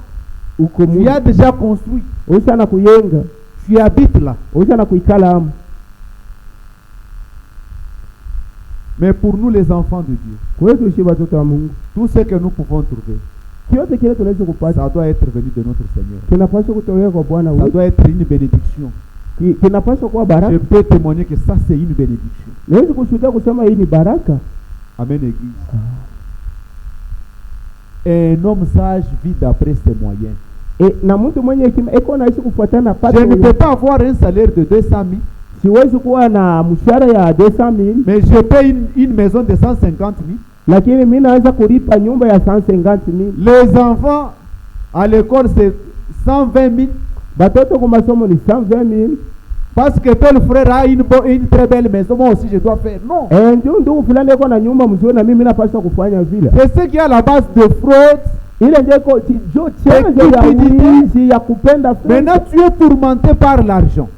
Tu as déjà construit. Tu habites là. Mais pour nous les enfants de Dieu, tout ce que nous pouvons trouver, ça doit être venu de notre Seigneur. Ça doit être une bénédiction. Je peux témoigner que ça c'est une bénédiction. Amen, Église. Un homme sage vit d'après ses moyens. Je ne peux pas avoir un salaire de 200 000. Mais je paye une maison de 150 000. Les enfants à l'école c'est 120 000. Parce que tel frère a une très belle maison, moi aussi je dois faire. Non. C'est ce qui est à la base de fraude. Maintenant tu es tourmenté par l'argent.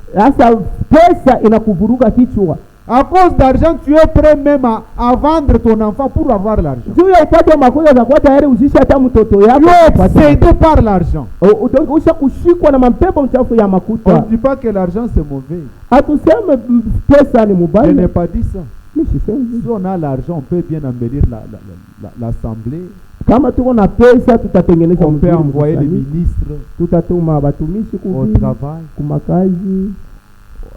À cause d'argent, tu es prêt même à vendre ton enfant pour avoir l'argent. Tu es obsédé par l'argent. On ne dit pas que l'argent c'est mauvais. Je n'ai pas dit ça. Si on a l'argent, on peut bien embellir l'assemblée. On peut envoyer les ministres au travail,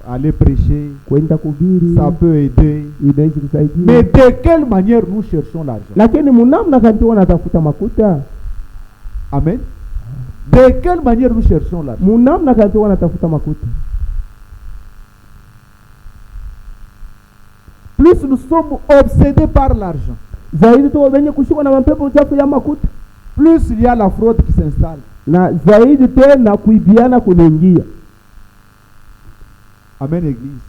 aller prêcher, ça peut aider. Mais de quelle manière nous cherchons l'argent? Amen. De quelle manière nous cherchons l'argent? Plus nous sommes obsédés par l'argent, plus il y a la fraude qui s'installe. Amen, Église.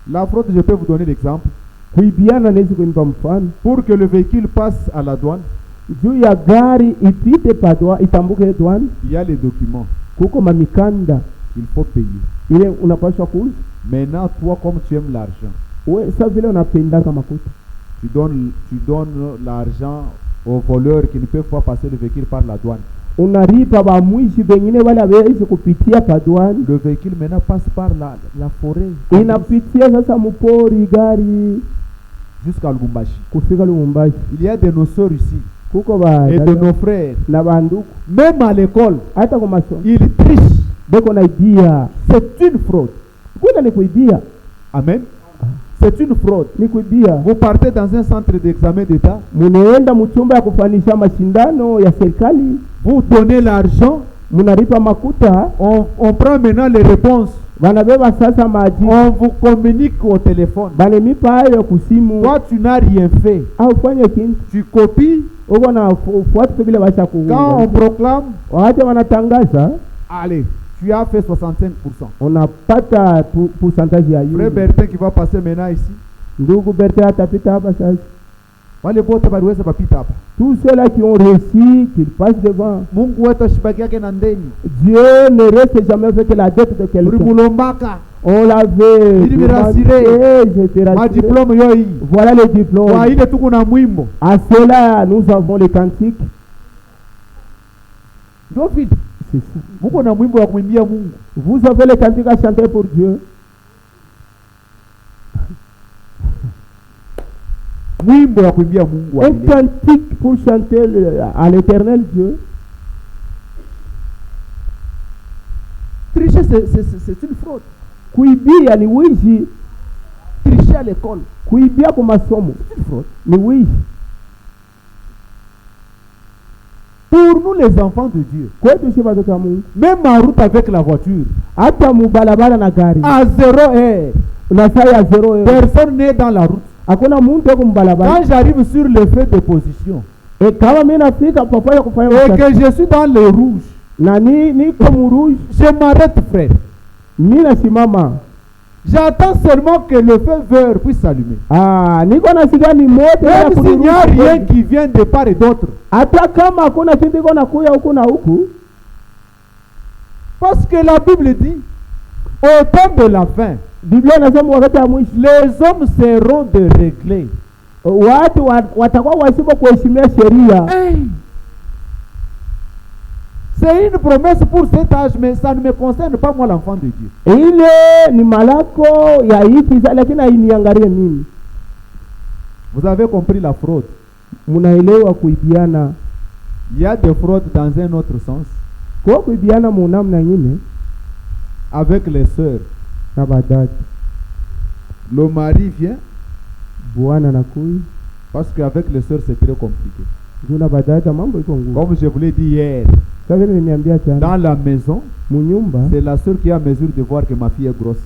La fraude, je peux vous donner l'exemple. Pour que le véhicule passe à la douane, il y a les documents. kuko mamikanda il faut payer. ile unapaswa kuuza. Maintenant, toi, comme tu aimes l'argent, Wewe sasa vile unapendaka makuta, tu donnes l'argent aux voleurs qui ne peuvent pas passer le véhicule par la douane. unaripa ba mwishi bengine wale hawezi kupitia padwani. Le véhicule maintenant passe par la forêt. Inapitia sasa mpori gari jusqu'à Lubumbashi. kufika Lubumbashi. Il y a de nos sœurs ici Kuko ba et de nos frères. na banduku Même à l'école, hata kwa masomo ils trichent. beko na idea. C'est une fraude. Kuna ni kuibia. Amen. C'est une fraude. Ni kuibia. Vous partez dans un centre d'examen d'État. Munaenda mchumba ya kufanisha mashindano ya serikali. Vous donnez l'argent. Munaripa makuta. On prend maintenant les réponses. Banabeba sasa maji. On vous communique au téléphone. Banemipa hayo kusimu. Toi, tu n'as rien fait. Au fanye kintu. Tu copies. Uko na fuatu vile basha kuunga. Quand on proclame, wakati wanatangaza, allez, tu as fait 65%. Unapata pourcentage ya yule. Frère Bertin qui va passer maintenant ici. Ndugu Bertin atapita hapa sasa. Wale wote baliweza papita hapa. Tous ceux-là qui ont réussi, qu'ils passent devant. Mungu wetu ashibaki yake na ndeni. Dieu ne reste jamais avec la dette de quelqu'un. Ulimulombaka. On l'avait. Il me rassuré. J'étais rassuré. Ma diplôme yoi. Voilà le diplôme. Wa ile tuko na mwimbo. À cela, nous avons les cantiques. David. C'est ça. Muko na mwimbo wa kumwimbia Mungu. Vous avez les cantiques à chanter pour Dieu. Mwimbo wa kuimbia Mungu. Un cantique pour chanter à l'Éternel Dieu. Tricher, c'est une fraude. Kuibia ni wizi. Tricher à l'école. Kuibia kwa masomo. C'est une fraude. Ni wizi. Pour nous les enfants de Dieu, même en route avec la voiture, hata mubalabala na gari, à 0 heure, unasaya ya 0 heure, personne n'est dans la route. Hakuna muntu yuko mbalabala. Quand j'arrive sur le feu de position, et kama mimi nafika pamoja kufanya et que je suis dans le rouge, na niko mu rouge, je m'arrête, frère. Mimi nasimama. J'attends seulement que le feu vert puisse s'allumer. Ah, niko nasikia ni moto ya kuruhusu. Il n'y a rien qui vient de part et d'autre. Hata kama hakuna kitu iko nakuya huku na huku. Parce que la Bible dit, au temps de la fin, Biblia inasema wakati wa mwisho, les hommes seront déréglés. Watu watakuwa wasipo kuheshimia sheria. C'est une promesse pour cet âge, mais ça ne me concerne pas moi, l'enfant de Dieu. Ile ni malako ya hiki lakini hainiangalie mimi. Vous avez compris la fraude. Munaelewa kuibiana. Il y a des fraudes dans un autre sens. Kwa kuibiana munamna nyingine avec les sœurs. Na badati. Le mari vient. Bwana nakui. Parce qu'avec les sœurs c'est très compliqué. Juna badata mambo iko ngumu. Comme je vous l'ai dit hier. Dans la maison, c'est la sœur qui a mesure de voir que ma fille est grosse.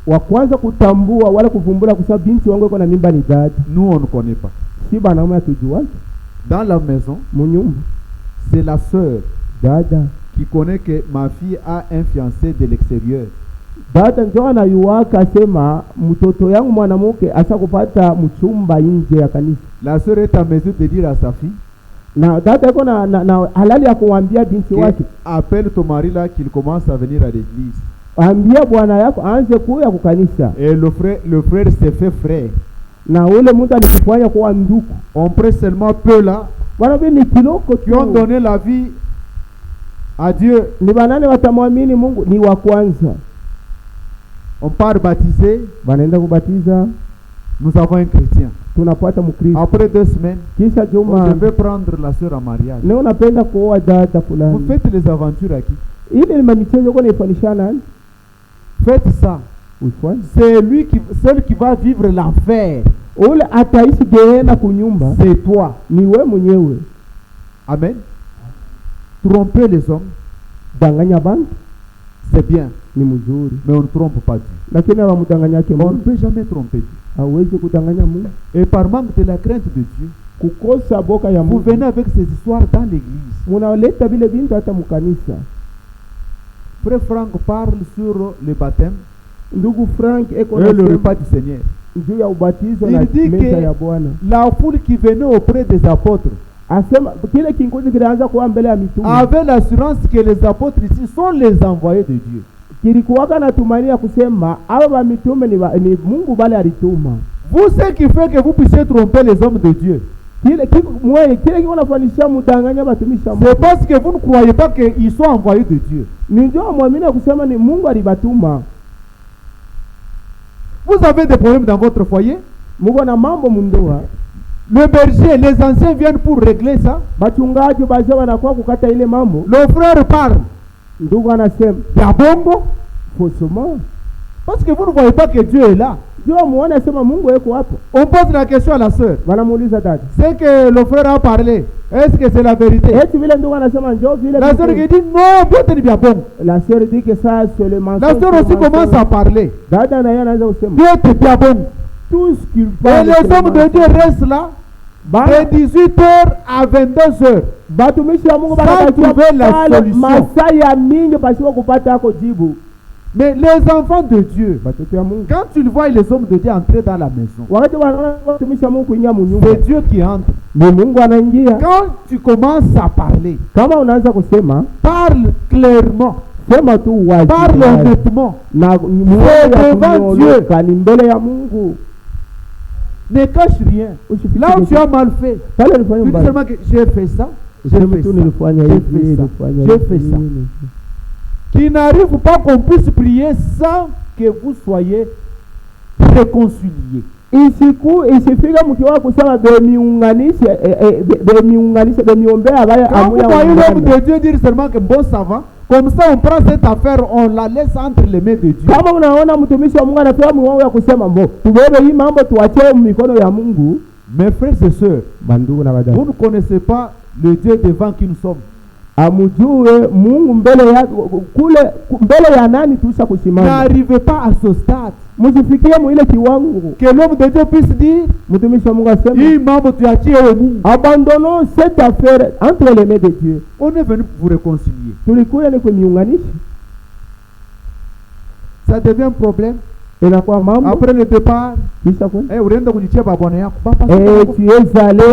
Wa kwanza kutambua wala kuvumbula kwa binti wangu iko na mimba ni dada. Nous on ne connaît pas. Si banamu atujua. Dans la maison, c'est la sœur dada qui connaît que ma fille a un fiancé de l'extérieur. Dada ndio anayuaka sema mtoto yangu mwanamke asa kupata mchumba nje ya kanisa. La sœur est en mesure de dire à sa fille, na dada iko na halali ya kuambia binti wake, appelle ton mari là qu'il commence à venir à l'église. Ambia bwana yako aanze kuja kukanisa. Et le frère s'est fait frère. Na ule mtu alikufanya kuwa ndugu. On prend seulement peu là. Wana ni kiloko qui ont donné la vie à Dieu. Ni banane watamwamini Mungu ni wa kwanza. On part baptiser. Banaenda kubatiza. Nous avons un chrétien. Tunapata mkristo. Après 2 semaines, kisha juma, je vais prendre la sœur en mariage. Leo napenda kuoa dada fulani. Vous faites les aventures à qui? Ile ni mamichezo kwa nifanishana. Faites ça. C'est celui qui va vivre l'enfer. Ule ataishi geena kunyumba. C'est toi. Ni wewe mwenyewe. Amen. Tromper les hommes. Danganya bantu. C'est bien. Ni mzuri. Mais on ne trompe pas Dieu. Lakini hawamdanganya Mungu. On ne peut jamais tromper Dieu. Hawezi kudanganya Mungu. Et par manque de la crainte de Dieu, kukosa boka ya Mungu, vous venez avec ces histoires dans l'église. Munaleta vile bintu hata mkanisa. Frère Franck parle sur le baptême. Ndugu Frank eko na le repas du Seigneur. Juu ya ubatizo na meza ya Bwana. La foule qui venait auprès des apôtres Asema kile kingozi kilianza kuwa mbele ya mitume. Avec l'assurance que les apôtres ici sont les envoyés de Dieu. Kilikuwa na tumaini ya kusema hao wa mitume ni Mungu bali alituma. Vous ce qui fait que vous puissiez tromper les hommes de Dieu. Kile kinafanisha mudanganya batumisha Mungu. C'est parce que vous ne croyez pas qu'ils sont envoyés de Dieu. Ndio muamini kusema ni Mungu alibatuma. Vous avez des problèmes dans votre foyer? Mungu na mambo mundoa. Le berger, les anciens viennent pour régler ça. Bachungaji baje wanakuwa kukata ile mambo. Le frère parle. Ndugu anasema, "Ya bongo, faussement." Parce que vous ne voyez pas que Dieu est là. Ndio muone asema Mungu yuko hapo. On pose la question à la sœur. Wanamuuliza dada. C'est que le frère a parlé. Est-ce que c'est la vérité? Vile ndugu anasema njoo vile. La sœur dit non, Dieu n'est bien bon. La sœur dit que ça c'est le mensonge. La sœur aussi commence à parler. Dada na yeye anaanza kusema. Dieu est bien bon. Tout ce qu'il parle. Et les hommes de Dieu restent là. De 18h à 22h. Batumishi wa Mungu trouver la solution. Masaya mingi pasipo kupata hako jibu. Mais les enfants de Dieu, quand tu vois les hommes de Dieu entrer dans la maison, c'est Dieu qui entre. Quand tu commences à parler, parle clairement, parle honnêtement, c'est devant Dieu. Ne cache rien. Là où tu as mal fait, tu dis seulement que j'ai fait ça, j'ai fait ça. Qui n'arrive pas qu'on puisse prier sans que vous soyez réconciliés. Isifika mkiwa kusema bemiunganishe bemiombea baya amuya. Quand vous voyez l'homme de Dieu dire seulement que bon ça va, comme ça on prend cette affaire, on la laisse entre les mains de Dieu. Kama unaona mtumishi wa Mungu anapewa mwanzo ya kusema mbo tubebe hii mambo tuachie mikono ya Mungu. Mes frères et sœurs, vous ne connaissez pas le Dieu devant qui nous sommes. Amujue Mungu mbele ya nani tuisha kusimama. N'arrivez pas à ce stade. Msifikie mu ile kiwango que l'homme de Dieu puisse dire, mtumishi wa Mungu aseme, hii mambo tuachie Mungu. Abandonnons cette affaire entre les mains de Dieu. On est venu vous réconcilier. Tulikuja ni kuniunganisha. Ça devient un problème. Inakuwa mambo. Après le départ, unaenda kujichia bwana yako. Tu es allé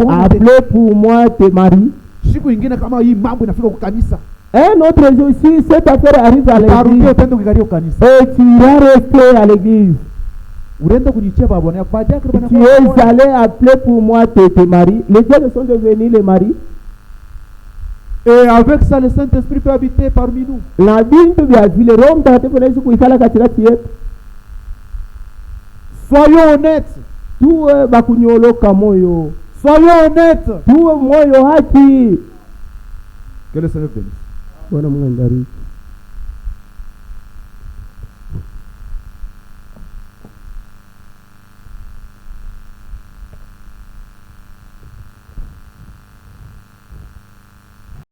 appeler pour moi tes maris. Siku ingine kama hii mambo inafika kwa kanisa. Un autre jour, si cette affaire arrive à l'église, et tu iras rester à l'église. Tu es allé appeler pour moi tes maris. Les dieux sont devenus les maris. Et avec ça, le Saint-Esprit peut habiter parmi nous. Soyons honnêtes. Soyons honnêtes. Que le Seigneur bénisse. Bwana Mungu ndiye.